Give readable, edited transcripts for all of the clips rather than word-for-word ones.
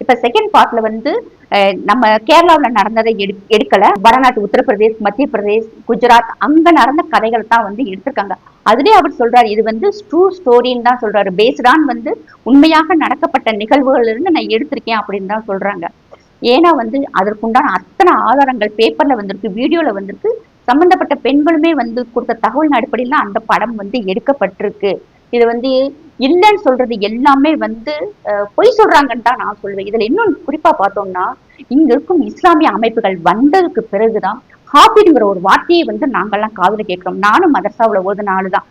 இப்ப செகண்ட் பார்ட்ல வந்து நம்ம கேரளாவில் நடந்ததை எடுக்கல. வடநாட்டு உத்தரப்பிரதேஷ், மத்திய பிரதேஷ், குஜராத் அங்க நடந்த கதைகள் தான் வந்து எடுத்திருக்காங்க. அதுலயே அவர் சொல்றாரு, இது வந்து ட்ரூ ஸ்டோரின்னு தான் சொல்றாரு. பேஸ்டான் வந்து உண்மையாக நடக்கப்பட்ட நிகழ்வுகள் இருந்து நான் எடுத்திருக்கேன் அப்படின்னு தான் சொல்றாங்க. ஏன்னா வந்து அதற்குண்டான அத்தனை ஆதாரங்கள் பேப்பர்ல வந்திருக்கு, வீடியோல வந்திருக்கு. சம்பந்தப்பட்ட பெண்களுமே வந்து கொடுத்த தகவல் அடிப்படையில அந்த படம் வந்து எடுக்கப்பட்டிருக்கு. இது வந்து இல்லைன்னு சொல்றது எல்லாமே வந்து பொய் சொல்றாங்கன்னு தான் நான் சொல்லுவேன். இதுல இன்னும் குறிப்பா பார்த்தோம்னா, இங்க இருக்கும் இஸ்லாமிய அமைப்புகள் வந்ததுக்கு பிறகுதான் ஹாபிடுங்கிற ஒரு வார்த்தையை வந்து நாங்கெல்லாம் காதுல கேட்கிறோம். நானும் மதரசாவுல ஓதுன ஆளுதான்.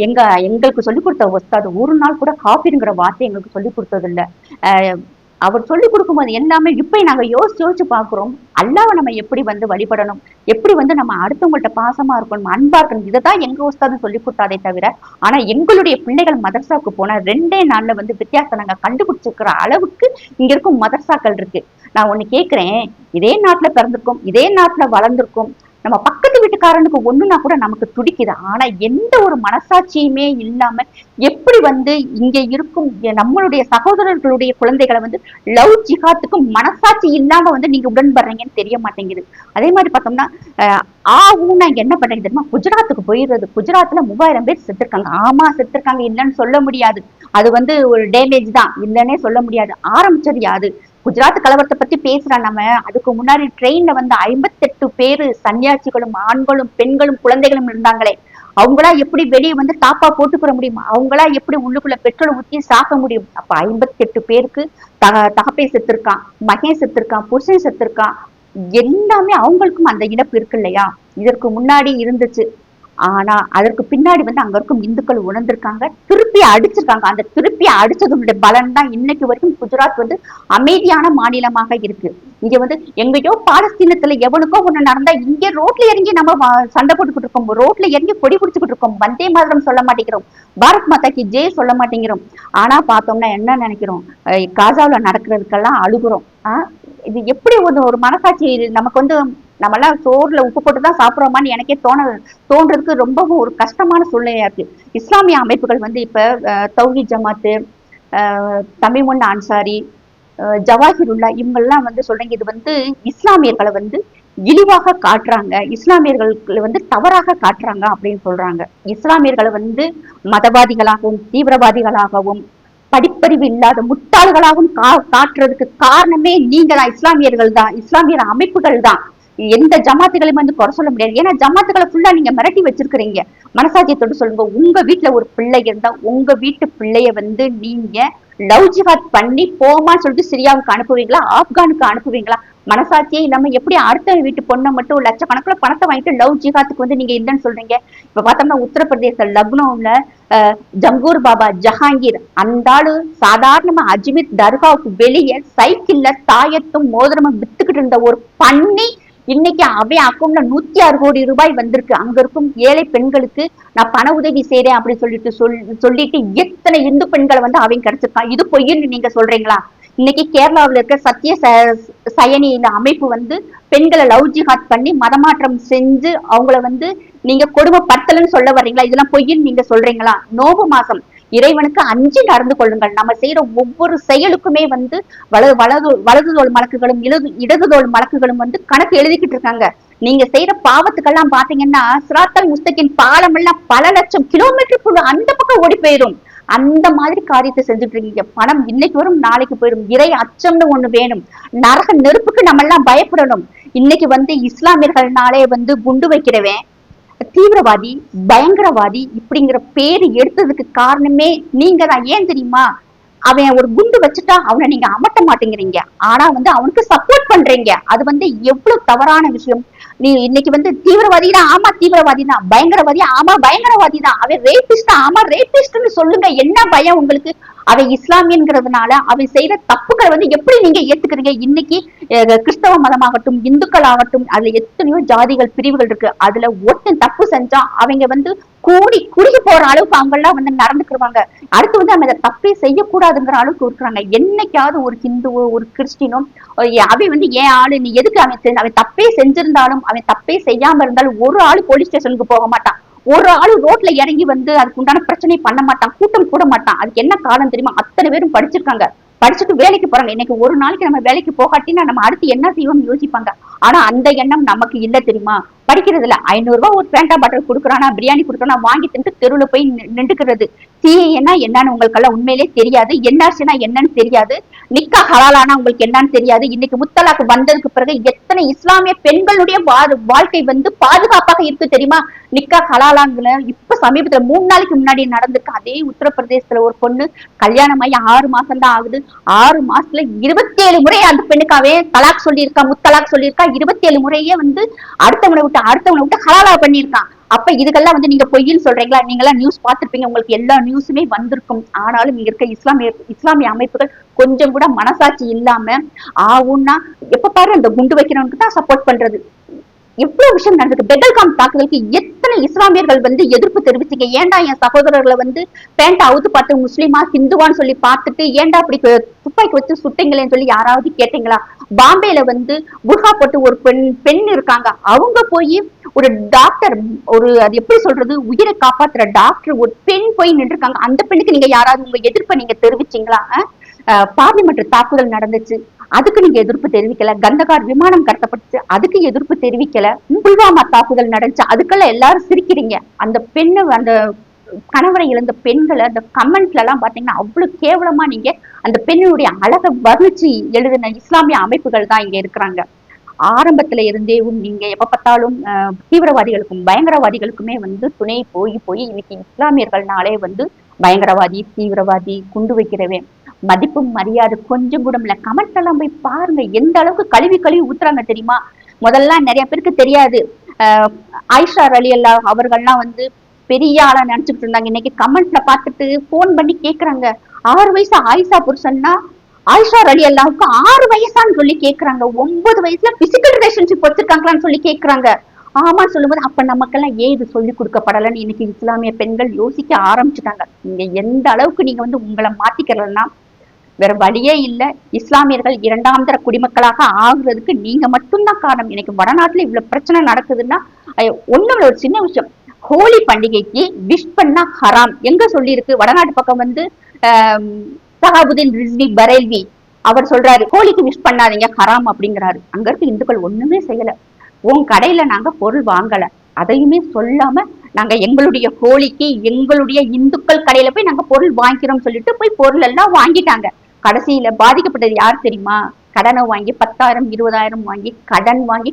எங்களுக்கு சொல்லிக் கொடுத்த ஒஸ்தாது ஒரு நாள் கூட ஹாபிடுங்கிற வார்த்தை எங்களுக்கு சொல்லிக் கொடுத்தது இல்ல. அவர் சொல்லிக் கொடுக்கும்போது எல்லாமே இப்ப நாங்க யோசிச்சு பாக்குறோம். அல்லாவை நம்ம எப்படி வந்து வழிபடணும், எப்படி வந்து நம்ம அடுத்தவங்கள்ட்ட பாசமா இருக்கணும், அன்பா இருக்கணும், இதைதான் எங்க உஸ்தாது சொல்லி கொடுத்தாதே தவிர, ஆனா எங்களுடைய பிள்ளைகள் மதரசாவுக்கு போனா 2 நாள்ல வந்து வித்தியாசம் நாங்க கண்டுபிடிச்சிருக்கிற அளவுக்கு இங்க இருக்கும் மதரசாக்கள் இருக்கு. நான் ஒண்ணு கேக்குறேன், இதே நாட்டுல பிறந்திருக்கோம், இதே நாட்டுல வளர்ந்திருக்கோம், நம்ம பக்கத்து வீட்டுக்காரனுக்கு ஒண்ணுனா கூட நமக்கு துடிக்குது. ஆனா எந்த ஒரு மனசாட்சியுமே இல்லாம எப்படி வந்து இங்க இருக்கும் நம்மளுடைய சகோதரர்களுடைய குழந்தைகளை வந்து லவ் ஜிஹாத்துக்கும் மனசாட்சி இல்லாம வந்து நீங்க உடன்படுறீங்கன்னு தெரிய மாட்டேங்குது. அதே மாதிரி பார்த்தோம்னா ஆவும் நான் என்ன பண்றேன் தெரியுமா, குஜராத்துக்கு போயிடுறது. குஜராத்ல 3000 பேர் செத்துருக்காங்க. ஆமா செத்துருக்காங்க, இல்லைன்னு சொல்ல முடியாது. அது வந்து ஒரு டேமேஜ் தான், இல்லைன்னே சொல்ல முடியாது. ஆரம்பிச்சது யாது குஜராத் கலவரத்தை பத்தி பேசுறேன். நம்ம அதுக்கு முன்னாடி ட்ரெயின்ல வந்து 58 பேரு சன்னியாசிகளும் ஆண்களும் பெண்களும் குழந்தைகளும் இருந்தாங்களே, அவங்களா எப்படி வெளியே வந்து தாப்பா போட்டுக்கிற முடியும், அவங்களா எப்படி உள்ளுக்குள்ள பெட்ரோல் ஊத்தி சாக்க முடியும்? அப்ப 58 பேருக்கு தகப்பே செத்துருக்கான், மகன் செத்துருக்கான், புருஷன் செத்துருக்கான். எல்லாமே அவங்களுக்கும் அந்த இழப்பு இருக்கு இல்லையா? இதற்கு முன்னாடி இருந்துச்சு. ஆனா அதற்கு பின்னாடி வந்து அங்க இருக்கும் இந்துக்கள் உணர்ந்திருக்காங்க, திருப்பி அடிச்சிருக்காங்க. அந்த திருப்பி அடிச்சதுடைய பலன் தான் இன்னைக்கு வரைக்கும் குஜராத் வந்து அமைதியான மாநிலமாக இருக்கு. இங்க வந்து எங்கேயோ பாலஸ்தீனத்துல எவனுக்கோ ஒண்ணு நடந்தா இங்க ரோட்ல இறங்கி நம்ம சண்டை போட்டுக்கிட்டு இருக்கோம், ரோட்ல இறங்கி கொடி பிடிச்சுக்கிட்டு இருக்கோம், வந்தே மாதிரம் சொல்ல மாட்டேங்கிறோம், பாரத் மாதா கி ஜெய் சொல்ல மாட்டேங்கிறோம். ஆனா பார்த்தோம்னா என்ன நினைக்கிறோம், காசாவுல நடக்கிறதுக்கெல்லாம் அழுகுறோம். இது எப்படி ஒரு மனசாட்சி நமக்கு வந்து, நம்ம எல்லாம் சோறுல உப்பு போட்டுதான் சாப்பிடுறோமான்னு எனக்கே தோன்றதுக்கு ரொம்பவும் ஒரு கஷ்டமான சூழ்நிலையா இருக்கு. இஸ்லாமிய அமைப்புகள் வந்து இப்ப தௌஹீத் ஜமாத்து, தமிமுன் அன்சாரி, ஜவாஹிருல்லா இவங்கெல்லாம் வந்து சொல்றீங்க, இது வந்து இஸ்லாமியர்களை வந்து இழிவாக காட்டுறாங்க, இஸ்லாமியர்கள் வந்து தவறாக காட்டுறாங்க அப்படின்னு சொல்றாங்க. இஸ்லாமியர்களை வந்து மதவாதிகளாகவும் தீவிரவாதிகளாகவும் படிப்பறிவு இல்லாத முட்டாள்களாகவும் காட்டுறதுக்கு காரணமே நீங்க தான், இஸ்லாமியர்கள் தான், இஸ்லாமியர் அமைப்புகள் தான். எந்த ஜமாத்துகளையும் வந்து குறை சொல்ல முடியாது. ஏன்னா ஜமாத்துகளை ஃபுல்லா நீங்க மிரட்டி வச்சிருக்கிறீங்க. மனசாட்சியத்தோடு சொல்லுங்க, உங்க வீட்டுல ஒரு பிள்ளை இருந்தா உங்க வீட்டு பிள்ளைய வந்து நீங்க லவ் ஜிஹாத் பண்ணி போமான்னு சொல்லிட்டு சிரியாவுக்கு அனுப்புவீங்களா, ஆப்கானுக்கு அனுப்புவீங்களா? மனசாட்சியே இல்லாம எப்படி அடுத்த வீட்டு பொண்ணை மட்டும் லட்சக்கணக்குல பணத்தை வாங்கிட்டு லவ் ஜிஹாத்துக்கு வந்து நீங்க இல்லைன்னு சொல்றீங்க? இப்ப பார்த்தோம்னா உத்தரப்பிரதேச லக்னோல ஜங்கூர் பாபா ஜஹாங்கீர் அந்த ஆளு சாதாரணமா அஜ்மீர் தர்காவுக்கு வெளியே சைக்கிள்ல தாயத்தும் மோதிரமும் வித்துக்கிட்டு இருந்த ஒரு பண்ணி இன்னைக்கு அவன் அக்கௌண்ட்ல 106 கோடி ரூபாய் வந்திருக்கு. அங்க இருக்கும் ஏழை பெண்களுக்கு நான் பண உதவி செய்றேன் அப்படின்னு சொல்லிட்டு எத்தனை இந்து பெண்களை வந்து அவன் கிடைச்சிருக்கான். இது பொய்ன்னு நீங்க சொல்றீங்களா? இன்னைக்கு கேரளாவில் இருக்க சத்திய சயனி இந்த அமைப்பு வந்து பெண்களை லவ் ஜிஹாத் பண்ணி மதமாற்றம் செஞ்சு அவங்கள வந்து நீங்க கொடுமைப்படுத்தலன்னு சொல்ல வர்றீங்களா? இதெல்லாம் பொய்ன்னு நீங்க சொல்றீங்களா? நோவு மாசம் இறைவனுக்கு அஞ்சு நடந்து கொள்ளுங்கள். நம்ம செய்யற ஒவ்வொரு செயலுக்குமே வந்து வலதுதோல் மலக்குகளும் இடதுதோல் மலக்குகளும் வந்து கணக்கு எழுதிக்கிட்டு இருக்காங்க. நீங்க செய்யற பாவத்துக்கெல்லாம் பாத்தீங்கன்னா சிராத்தல் முஸ்தகின் பாலம் எல்லாம் பல லட்சம் கிலோமீட்டருக்குள்ள அந்த பக்கம் ஓடி போயிடும். அந்த மாதிரி காரியத்தை செஞ்சுட்டு இருக்கீங்க. பணம் இன்னைக்கு வரும் நாளைக்கு போயிடும். இறை அச்சம்னு ஒண்ணு வேணும். நரக நெருப்புக்கு நம்ம எல்லாம் பயப்படணும். இன்னைக்கு வந்து இஸ்லாமியர்கள்னாலே வந்து குண்டு வைக்கிறவன் தீவிரவாதி, பயங்கரவாதி இப்படிங்கிற பேரு எடுத்ததுக்கு காரணமே நீங்க தான். ஏன் தெரியுமா? அவன் ஒரு குண்டு வச்சுட்டா அவனை நீங்க அமட்ட மாட்டேங்கிறீங்க, ஆனா வந்து அவனுக்கு சப்போர்ட் பண்றீங்க. அது வந்து எவ்வளவு தவறான விஷயம். நீ இன்னைக்கு வந்து தீவிரவாதினா ஆமா தீவிரவாதி தான், பயங்கரவாதி ஆமா பயங்கரவாதி தான், அவன் ரேபிஸ்டா ஆமா ரேபிஸ்ட்னு சொல்லுங்க. என்ன பயம் உங்களுக்கு? அவன் இஸ்லாமியன்கிறதுனால அவன் செய்யற தப்புகளை வந்து எப்படி நீங்க ஏத்துக்கிறீங்க? இன்னைக்கு கிறிஸ்தவ மதமாகட்டும் இந்துக்கள் ஆகட்டும் அதுல எத்தனையோ ஜாதிகள் பிரிவுகள் இருக்கு. அதுல ஒருத்தன் தப்பு செஞ்சா அவங்க வந்து கூடி குறுகி போற அளவுக்கு அவங்க எல்லாம் வந்து நடந்துக்குவாங்க. அடுத்து வந்து அவன் தப்பே செய்யக்கூடாதுங்கிற அளவுக்கு இருக்கிறாங்க. என்னைக்காவது ஒரு ஹிந்துவோ ஒரு கிறிஸ்டினோ அவன் வந்து ஏன் ஆளு நீ எதுக்கு அவன் தப்பே செஞ்சிருந்தாலும் அவன் தப்பே செய்யாம இருந்தாலும் ஒரு ஆளு போலீஸ் ஸ்டேஷனுக்கு போக மாட்டான், ஒரு ஆளு ரோட்ல இறங்கி வந்து அதுக்கு உண்டான பிரச்சனை பண்ண மாட்டான், கூட்டம் கூட மாட்டான். அதுக்கு என்ன காரணம் தெரியுமா? அத்தனை பேரும் படிச்சிருக்காங்க, படிச்சுட்டு வேலைக்கு போறாங்க. இன்னைக்கு ஒரு நாளைக்கு நம்ம வேலைக்கு போகாட்டினா நம்ம அடுத்து என்ன செய்வோம்னு யோசிப்பாங்க. ஆனா அந்த எண்ணம் நமக்கு இல்ல தெரியுமா? படிக்கிறதுல 500 ரூபாய் ஒரு பேண்டா பாட்டில் கொடுக்குறானா, பிரியாணி கொடுக்குறானா, வாங்கி தின்ட்டு தெருவுல போய் நின்றுக்கிறது. சிஏன்னா என்னன்னு உங்களுக்கெல்லாம் உண்மையிலே தெரியாது, என்ஆர்சினா என்னன்னு தெரியாது, நிக்கா ஹலாலானா உங்களுக்கு என்னன்னு தெரியாது. இன்னைக்கு முத்தலாக்கு வந்ததுக்கு பிறகு எத்தனை இஸ்லாமிய பெண்களுடைய வாழ்க்கை வந்து பாதுகாப்பாக இருக்கு தெரியுமா? நிக்கா ஹலாலாங்கிற இப்ப சமீபத்துல 3 நாளைக்கு முன்னாடி நடந்திருக்கு. அதே உத்தரப்பிரதேசத்துல ஒரு பொண்ணு கல்யாணம் ஆகி 6 மாசம் தான் ஆகுது. 6 மாசத்துல 27 முறை அந்த பெண்ணுக்காவே தலாக் சொல்லியிருக்கா, முத்தலாக் சொல்லியிருக்கா. 27 முறையே வந்து அடுத்தவங்களை விட்டு ஹலாலா பண்ணியிருக்கான். அப்ப இதுக்கெல்லாம் வந்து நீங்க பொய்ன்னு சொல்றீங்களா? நீங்க எல்லாம் நியூஸ் பார்த்திருப்பீங்க, உங்களுக்கு எல்லா நியூஸுமே வந்திருக்கும். ஆனாலும் இங்க இருக்க இஸ்லாமிய அமைப்புகள் கொஞ்சம் கூட மனசாட்சி இல்லாம ஆவுன்னா எப்ப பாரு அந்த குண்டு வைக்கிறவனுக்கு தான் சப்போர்ட் பண்றது. எவ்வளவு விஷயம் நடந்திருக்கு. பெகல்காம் தாக்குதலுக்கு எத்தனை இஸ்லாமியர்கள் வந்து எதிர்ப்பு தெரிவிச்சீங்க. ஏன்டா என் சகோதரர்களை வந்து பேண்ட் அவுத்து பார்த்து முஸ்லீமா ஹிந்துவான்னு சொல்லி பார்த்துட்டு ஏன்டா அப்படி துப்பாக்கி வச்சு சுட்டீங்களேன்னு சொல்லி யாராவது கேட்டீங்களா? பாம்பேல வந்து புர்கா போட்டு ஒரு பெண் இருக்காங்க. அவங்க போய் ஒரு டாக்டர், ஒரு அது எப்படி சொல்றது, உயிரை காப்பாத்துற டாக்டர் ஒரு பெண் போய் நின்று இருக்காங்க. அந்த பெண்ணுக்கு நீங்க யாராவது உங்க எதிர்ப்பை நீங்க தெரிவிச்சீங்களா? பார்லிமெண்ட் தாக்குதல் நடந்துச்சு, அதுக்கு நீங்க எதிர்ப்பு தெரிவிக்கல. கந்தகார் விமானம் கடத்தப்பட்டுச்சு, அதுக்கு எதிர்ப்பு தெரிவிக்கல. புல்வாமா தாக்குதல் நடந்துச்சு, அதுக்கெல்லாம் எல்லாரும் சிரிக்கிறீங்க. அந்த பெண்ணு, அந்த கணவரை இழந்த பெண்களை அந்த கமெண்ட்ல எல்லாம் பாத்தீங்கன்னா அவ்வளவு கேவலமா நீங்க அந்த பெண்ணுடைய அழகை வர்ணிச்சு எழுதின இஸ்லாமிய அமைப்புகள் தான் இங்க இருக்கிறாங்க. ஆரம்பத்துல இருந்தே நீங்க எப்ப பார்த்தாலும் தீவிரவாதிகளுக்கும் பயங்கரவாதிகளுக்குமே வந்து துணை போய் போய் இன்னைக்கு இஸ்லாமியர்கள்னாலே வந்து பயங்கரவாதி, தீவிரவாதி, குண்டு வைக்கிறவன், மதிப்பும் மரியாதை கொஞ்சம் கூட இல்ல. கமெண்ட் எல்லாம் போய் பாருங்க, எந்த அளவுக்கு கழுவி ஊத்துறாங்க தெரியுமா? முதல்ல நிறைய பேருக்கு தெரியாது. ஆயிஷா அலி அல்லா அவர்கள்லாம் வந்து பெரிய ஆளா நினைச்சுட்டு இருந்தாங்க. இன்னைக்கு கமெண்ட்ல பார்த்துட்டு போன் பண்ணி கேக்குறாங்க, 6 வயசு ஆயிஷா புருஷன்னா ஆயிஷா அலி அல்லாவுக்கு 6 வயசான்னு சொல்லி கேக்குறாங்க. 9 வயசுல பிசிக்கல் ரிலேஷன்ஷிப் வச்சிருக்காங்களான்னு சொல்லி கேக்குறாங்க. ஆமா சொல்லும்போது அப்ப நமக்கெல்லாம் ஏன் இது சொல்லி கொடுக்கப்படலன்னு இன்னைக்கு இஸ்லாமிய பெண்கள் யோசிக்க ஆரம்பிச்சுட்டாங்க. நீங்க எந்த அளவுக்கு நீங்க வந்து உங்களை மாத்திக்கிறலன்னா வேற வழியே இல்லை. இஸ்லாமியர்கள் 2ஆம் தர குடிமக்களாக ஆகுறதுக்கு நீங்க மட்டும்தான் காரணம். எனக்கு வடநாட்டுல இவ்வளவு பிரச்சனை நடக்குதுன்னா ஒண்ணும் ஒரு சின்ன விஷயம், ஹோலி பண்டிகைக்கு விஷ் பண்ணா ஹராம் எங்க சொல்லி இருக்கு? வடநாட்டு பக்கம் வந்து சஹாபுதீன் ரிஸ்வி பரேல்வி அவர் சொல்றாரு ஹோலிக்கு விஷ் பண்ணாதீங்க ஹராம் அப்படிங்கிறாரு. அங்க இருக்க இந்துக்கள் ஒண்ணுமே செய்யல. உன் கடையில நாங்க பொருள் வாங்கல, அதையுமே சொல்லாம நாங்க எங்களுடைய ஹோலிக்கு எங்களுடைய இந்துக்கள் கடையில போய் நாங்க பொருள் வாங்கிக்கிறோம் சொல்லிட்டு போய் பொருள் எல்லாம் வாங்கிட்டாங்க. கடைசியில பாதிக்கப்பட்டது யார் தெரியுமா? கடனை வாங்கி 10,000 20,000 வாங்கி கடன் வாங்கி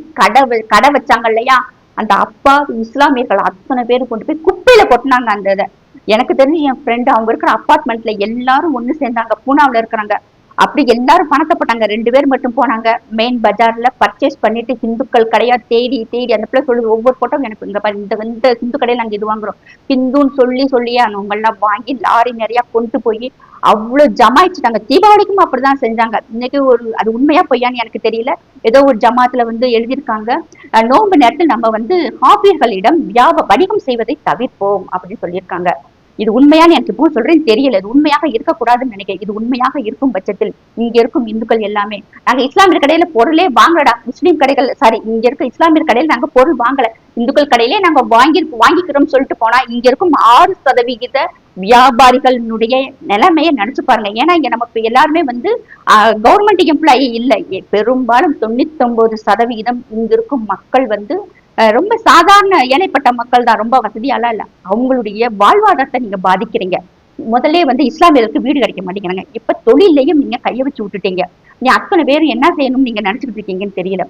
கடை வச்சாங்க இல்லையா, அந்த அப்பா இஸ்லாமியர்கள் அத்தனை பேர் கொண்டு போய் குப்பையில கொட்டினாங்க அந்த இதை. எனக்கு தெரிஞ்சு என் ஃப்ரெண்டு அவங்க இருக்கிற அப்பார்ட்மெண்ட்ல எல்லாரும் ஒண்ணு சேர்ந்தாங்க, பூனாவில இருக்கிறாங்க. அப்படி எல்லாரும் பணத்தை போட்டாங்க. 2 பேர் மட்டும் போனாங்க. மெயின் பஜார்ல பர்ச்சேஸ் பண்ணிட்டு ஹிந்துக்கள் கடையா தேடி அந்த பிள்ளை சொல்லுது ஒவ்வொரு போட்டோம் எனக்கு இந்த ஹிந்து கடையில நாங்க இது வாங்குறோம் ஹிந்துன்னு சொல்லியே அவங்க எல்லாம் வாங்கி லாரி நிறைய கொண்டு போய் அவ்வளவு ஜமாயிச்சுட்டாங்க. தீபாவளிக்கும் அப்படிதான் செஞ்சாங்க. இன்னைக்கு அது உண்மையா பொய்யான்னு எனக்கு தெரியல. ஏதோ ஒரு ஜமாத்துல வந்து எழுதியிருக்காங்க, நோன்பு நேரத்தில் நம்ம வந்து ஹாபியர்களிடம் வணிகம் செய்வதை தவிர்ப்போம் அப்படின்னு சொல்லியிருக்காங்க. இது உண்மையான எனக்கு இப்போ சொல்றேன் தெரியல, இது உண்மையாக இருக்கக்கூடாதுன்னு நினைக்கிறேன். இது உண்மையாக இருக்கும் பட்சத்தில் இங்க இருக்கும் இந்துக்கள் எல்லாமே நாங்க இஸ்லாமியர் கடையில பொருளே வாங்கலடா, முஸ்லீம் கடைகள் சாரி இங்க இருக்க இஸ்லாமியர் கடையில நாங்க பொருள் வாங்கல, இந்துக்கள் கடையிலே நாங்க வாங்கிக்கிறோம் சொல்லிட்டு போனா இங்க இருக்கும் 6% வியாபாரிகளுடைய நிலைமையை நினைச்சு பாருங்க. ஏன்னா இங்க நமக்கு எல்லாருமே வந்து கவர்மெண்ட் எம்ப்ளாயி இல்லை. பெரும்பாலும் 99% இங்க இருக்கும் மக்கள் வந்து ரொம்ப சாதாரண ஏழைப்பட்ட மக்கள் தான், ரொம்ப வசதியாலாம் இல்ல. அவங்களுடைய வாழ்வாதாரத்தை நீங்க பாதிக்கிறீங்க. முதல்ல வந்து இஸ்லாமியர்களுக்கு வீடு கிடைக்க மாட்டேங்கிறாங்க, இப்ப தொழிலையும் நீங்க கைய வச்சு விட்டுட்டீங்க. நீ அத்தனை பேரும் என்ன செய்யணும்னு நீங்க நினைச்சுட்டு இருக்கீங்கன்னு தெரியல.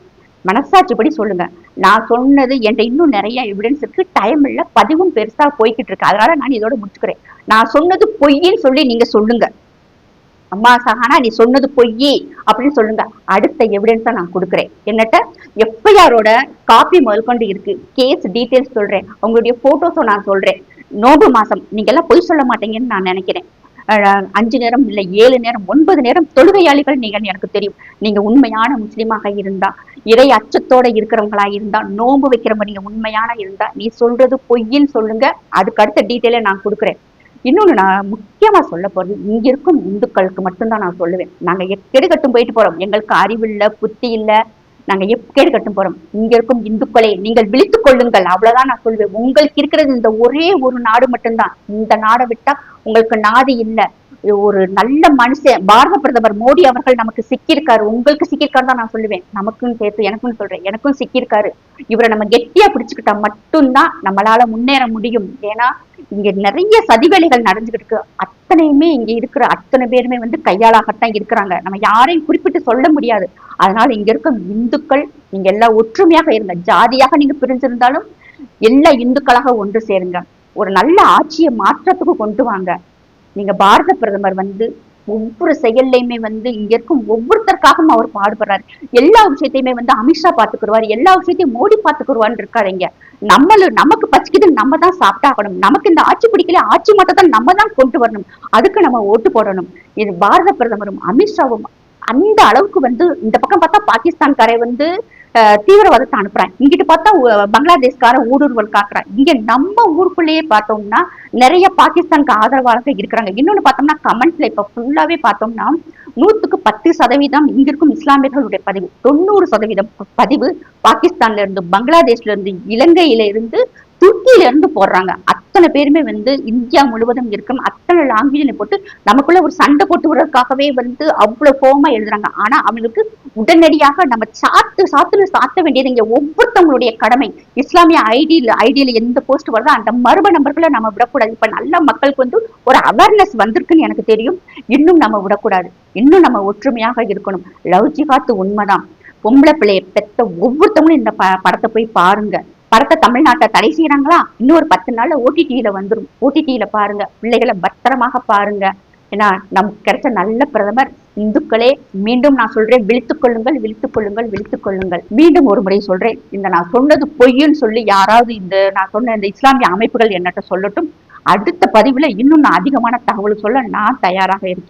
மனசாட்சிப்படி சொல்லுங்க. நான் சொன்னது என்கிட்ட இன்னும் நிறைய எவிடன்ஸ் இருக்கு, டைம் இல்ல, பதிவும் பெருசா போய்கிட்டு இருக்கு, அதனால நான் இதோட முடிச்சுக்கிறேன். நான் சொன்னது பொய்ன்னு சொல்லி நீங்க சொல்லுங்க, அம்மா சஹானா நீ சொன்னது பொய்யே அப்படின்னு சொல்லுங்க. அடுத்த எவிடன்ஸா நான் கொடுக்குறேன். என்னட்ட எஃப்ஐஆரோட காப்பி முதற்கொண்டு இருக்கு, கேஸ் டீட்டெயில்ஸ் சொல்றேன், அவங்களுடைய போட்டோஸும் நான் சொல்றேன். நோன்பு மாசம் நீங்க எல்லாம் பொய் சொல்ல மாட்டீங்கன்னு நான் நினைக்கிறேன். 5 நேரம் இல்லை 7 நேரம் 9 நேரம் தொழுகையாளிகள் நீங்க எனக்கு தெரியும். நீங்க உண்மையான முஸ்லீமாக இருந்தா, இறை அச்சத்தோட இருக்கிறவங்களா இருந்தா, நோன்பு வைக்கிறவங்க நீங்க உண்மையான இருந்தா நீ சொல்றது பொய்ன்னு சொல்லுங்க. அதுக்கு அடுத்த டீட்டெயில நான் கொடுக்குறேன். இன்னொன்னு நான் முக்கியமா சொல்ல போறது, இங்க இருக்கும் இந்துக்களுக்கு மட்டும்தான் நான் சொல்லுவேன். நாங்க எக்கேடு கட்டும் போயிட்டு போறோம், எங்களுக்கு அறிவு இல்ல புத்தி இல்ல, நாங்க எக்கேடு கட்டும் போறோம். இங்க இருக்கும் இந்துக்களே நீங்கள் விழித்துக் கொள்ளுங்கள், அவ்வளவுதான் நான் சொல்லுவேன். உங்களுக்கு இருக்கிறது இந்த ஒரே ஒரு நாடு மட்டும்தான். இந்த நாடை விட்டா உங்களுக்கு நாடு இல்ல. ஒரு நல்ல மனுஷன் பாரத பிரதமர் மோடி அவர்கள் நமக்கு சிக்கியிருக்காரு. உங்களுக்கு சிக்கியிருக்காரு தான் நான் சொல்லுவேன். நமக்கும் சேர்த்து எனக்கும் சொல்றேன், எனக்கும் சிக்கியிருக்காரு. இவரை நம்ம கெட்டியா பிடிச்சுக்கிட்டா மட்டும்தான் நம்மளால முன்னேற முடியும். ஏன்னா இங்க நிறைய சதிவேலைகள் நடந்துகிட்டு இருக்கு. அத்தனையுமே இங்க இருக்கிற அத்தனை பேருமே கையாளாகத்தான் இருக்கிறாங்க. நம்ம யாரையும் குறிப்பிட்டு சொல்ல முடியாது. அதனால இங்க இருக்க இந்துக்கள் நீங்க எல்லாம் ஒற்றுமையாக இருங்க. ஜாதியாக நீங்க பிரிஞ்சிருந்தாலும் எல்லா இந்துக்களாக ஒன்று சேருங்க. ஒரு நல்ல ஆட்சியை மாற்றத்துக்கு கொண்டு வாங்க. நீங்க பாரத பிரதமர் ஒவ்வொரு செயல்லையுமே இங்க இருக்கும் ஒவ்வொருத்தருக்காகவும் அவர் பாடுபடுறாரு. எல்லா விஷயத்தையுமே அமித்ஷா பாத்துக்குருவாரு, எல்லா விஷயத்தையும் மோடி பாத்துக்குருவான்னு இருக்காருங்க. நமக்கு பச்சிக்குது, நம்ம தான் சாப்பிட்டாகணும். நமக்கு இந்த ஆட்சி பிடிக்கல, ஆட்சி மாற்றத்தை நம்ம தான் கொண்டு வரணும். அதுக்கு நம்ம ஓட்டு போடணும். இது பாரத பிரதமரும் அமித்ஷாவும் அந்த அளவுக்கு இந்த பக்கம் பார்த்தா பாகிஸ்தான்காரை தீவிரவாதத்தை அனுப்புறான், இங்கிட்டு பார்த்தா பங்களாதேஷ்கார ஊடுருவல் காட்டுறான். இங்க நம்ம ஊருக்குள்ளேயே பார்த்தோம்னா நிறைய பாகிஸ்தானுக்கு ஆதரவாளர்கள் இருக்கிறாங்க. இன்னொன்னு பார்த்தோம்னா கமெண்ட்ஸ்ல இப்ப ஃபுல்லாவே பார்த்தோம்னா 100% இங்க இருக்கும் இஸ்லாமியர்களுடைய பதிவு, 90% பதிவு பாகிஸ்தான்ல இருந்து, பங்களாதேஷ்ல இருந்து, இலங்கையில இருந்து, துருக்கியில இருந்து போடுறாங்க. அத்தனை பேருமே இந்தியா முழுவதும் இருக்கும் அத்தனை லாங்குவேஜ்ல போட்டு நமக்குள்ள ஒரு சண்டை போட்டு விடுறதுக்காகவே அவ்வளவு கோபமா எழுதுறாங்க. ஆனா அவங்களுக்கு உடனடியாக நம்ம சாத்த வேண்டியது இங்க ஒவ்வொருத்தவங்களுடைய கடமை. இஸ்லாமிய ஐடியில எந்த போஸ்ட் வருதோ அந்த மர்ம நம்பர்களை நம்ம விடக்கூடாது. இப்ப நல்ல மக்களுக்கு ஒரு அவேர்னஸ் வந்திருக்குன்னு எனக்கு தெரியும். இன்னும் நம்ம விடக்கூடாது. இன்னும் நம்ம ஒற்றுமையாக இருக்கணும். லவ் ஜிஹாத் உண்மைதான். பொம்பளை பிள்ளைய பெத்த ஒவ்வொருத்தவங்களும் இந்த படத்தை போய் பாருங்க. படத்தை தமிழ்நாட்டை தடை செய்யறாங்களா? இன்னொரு 10 நாள்ல ஓடிடியில வந்துடும். ஓடிடியில பாருங்க, பிள்ளைகளை பத்திரமாக பாருங்க. ஏன்னா நமக்கு கிடைச்ச நல்ல பிரதமர். இந்துக்களே, மீண்டும் நான் சொல்றேன், விழித்துக் கொள்ளுங்கள், விழித்துக் கொள்ளுங்கள், விழித்துக் கொள்ளுங்கள். மீண்டும் ஒரு முறை சொல்றேன், இந்த நான் சொன்னது பொய்ன்னு சொல்லி யாராவது நான் சொன்ன இந்த இஸ்லாமிய அமைப்புகள் என்னட்ட சொல்லட்டும். அடுத்த பதிவுல இன்னும் நான் அதிகமான தகவல் சொல்ல நான் தயாராக இருக்கேன்.